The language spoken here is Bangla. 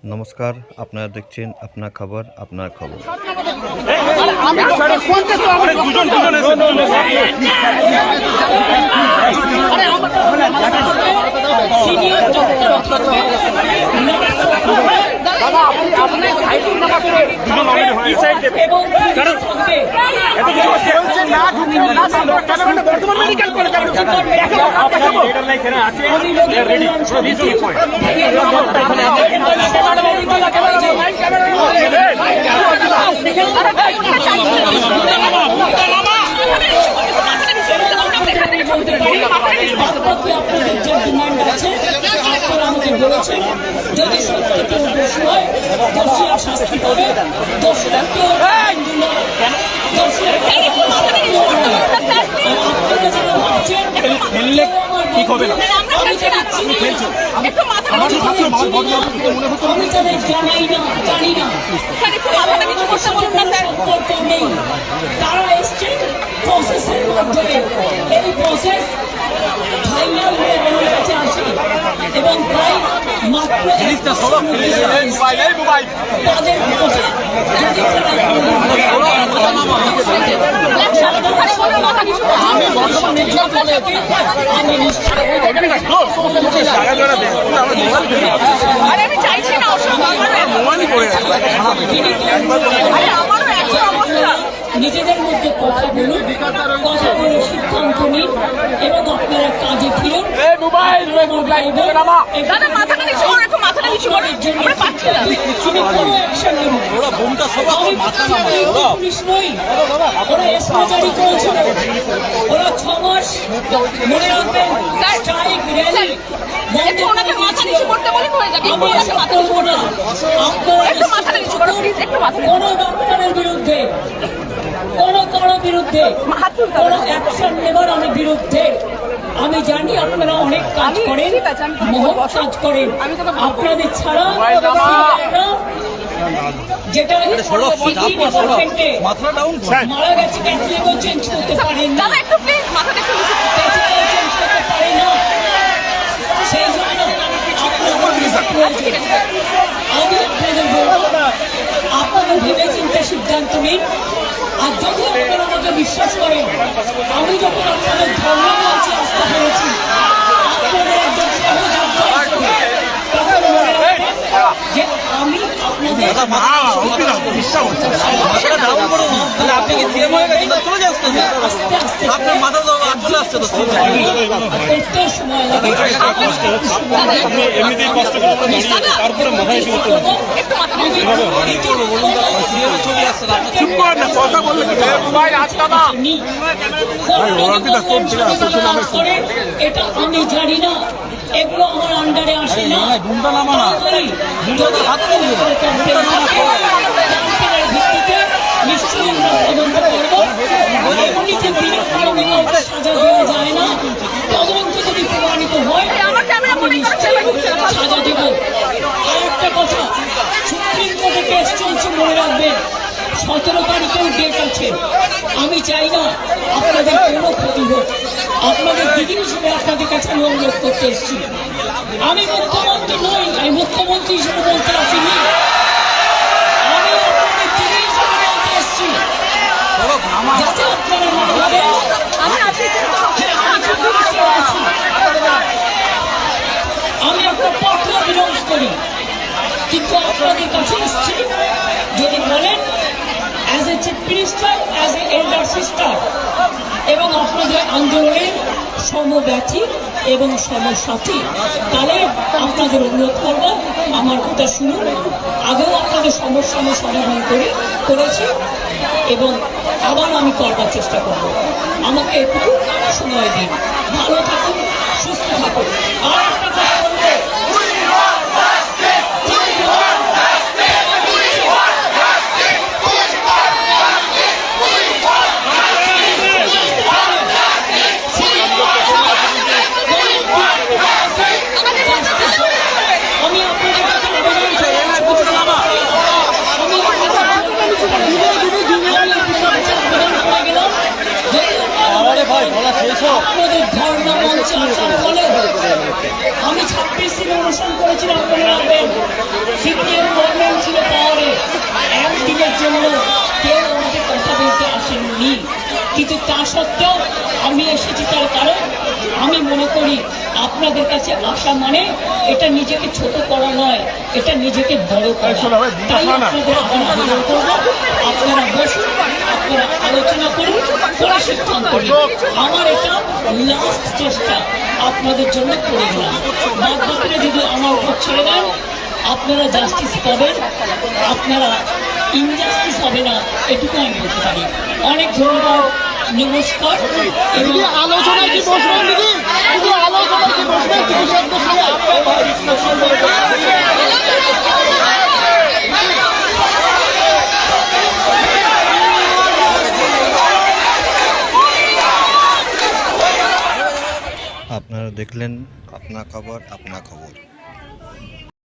নমস্কার, আপনারা দেখছেন আপনার খবর আপনার খবর। যদি সত্যি কেউ দোষী হয় দোষীরা শাস্তি পাবে, দোষীরা কেউ তারা এসছে প্রসেসের মাধ্যমে। এই প্রসেস ফাইনাল হয়ে আমার কাছে আসে এবং প্রায় মাত্র তাদের নিজেদের মধ্যে কথা বলুন, কথা বলে সিদ্ধান্ত নিন এবং আপনারা কাজে ফিরুন। আমি কোনো অ্যাকশন নেব, পুলিশ নই। ওরা এসপি জারি করেছিল, ওরা 6 মাস মনে রাখবেন স্ট্রাইক র্যালি কোনো ডক্টরের বিরুদ্ধে কোনো বিরুদ্ধে কোনো অ্যাকশন নেবার আমি বিরুদ্ধে। আমি জানি আপনারা অনেক কাজ করেন, মহৎ কাজ করেন। আপনাদের ছাড়া যেটা মারা গেছে ক্যাথলিকও চেঞ্জ করতে পারেন না, চেঞ্জ করতে পারে না। সেই জন্য আমি আপনাদের বলবো, আপনারা ভেবে চিন্তে সিদ্ধান্ত নিন। আর যদি আপনারা আমাকে বিশ্বাস করেন, আমি যখন আপনাদের ধর্ম মঞ্চে আসতে পেরেছি, আপনাদের একজন সহযোদ্ধা তখন মনে রাখবেন যে আমি আপনাদের সময় লাগে। এটা আমি জানি না, এগুলো আমার আন্ডারে আসে না। ভিত্তিতে নিশ্চয়ই আমরা তদন্ত করবো। এমনিতে বিনা কারণে সাজা দেওয়া যায় না। তদন্ত যদি প্রমাণিত হয় সাজা দেব। আর একটা কথা, সুপ্রিম কোর্টে কেস চলছে, মনে রাখবেন 17 তারিখেও ডেট আছে। আমি চাই না আপনাদের কোনো ক্ষতি হোক। আপনাদের দিদি হিসেবে আপনাদের কাছে আমি অনুরোধ করতে এসেছি। আমি মুখ্যমন্ত্রী নই, আমি মুখ্যমন্ত্রী হিসেবে বলতে আসিনি, আমি আপনাদের দিদি হিসেবে বলতে এসেছি। যাতে আপনারা মনে ভাবেন আমি একটা পত্র বিরোধ করি, কিন্তু আপনাদের কাছে এসেছি যদি বলেন as a chief minister, as a elder sister এবং আপনাদের আন্দোলনের সমব্যথী এবং সমসাথী, তাহলে আপনাদের অনুরোধ করব আমার কথা শুনুন। আগেও আপনাদের সমস্যা আমি সমাধান করেছি এবং আবার আমি করবার চেষ্টা করব। আমাকে একটু সময় দিন। ভালো থাকুন, সুস্থ থাকুন। আর একটা কথা বলবো, আপনাদের ধর্ম মঞ্চে আসার ফলে আমি সিপিএম গভর্নমেন্ট ছিল পাওয়ারে, একদিনের জন্য কেউ আমাকে কথা বলতে আসেননি, কিন্তু তা সত্ত্বেও আমি এসেছি। তার কারণ আমি মনে করি আপনাদের কাছে আসা মানে এটা নিজেকে ছোট করা নয়, এটা নিজেকে বড় করা। তাই আপনাদের আমি আবেদন করবো, আপনারা বসুন, আপনারা আলোচনা করুন, করে সিদ্ধান্ত নিন। আমার এটা লাস্ট চেষ্টা আপনাদের জন্য করে দিলাম। বাদ বাকিরা যদি আমার উপর ছেড়ে দেন, আপনারা জাস্টিস পাবেন, আপনারা ইনজাস্টিস হবে না, এটুকু আমি বলতে পারি। অনেক ধন্যবাদ, নমস্কার। এবং আলোচনায় কি বসবেন দিদি? দিদি আলোচনায় কি বসবেন চিকিৎসকদের সঙ্গে? আপনারা দেখলেন আপনা খবর আপনা খবর।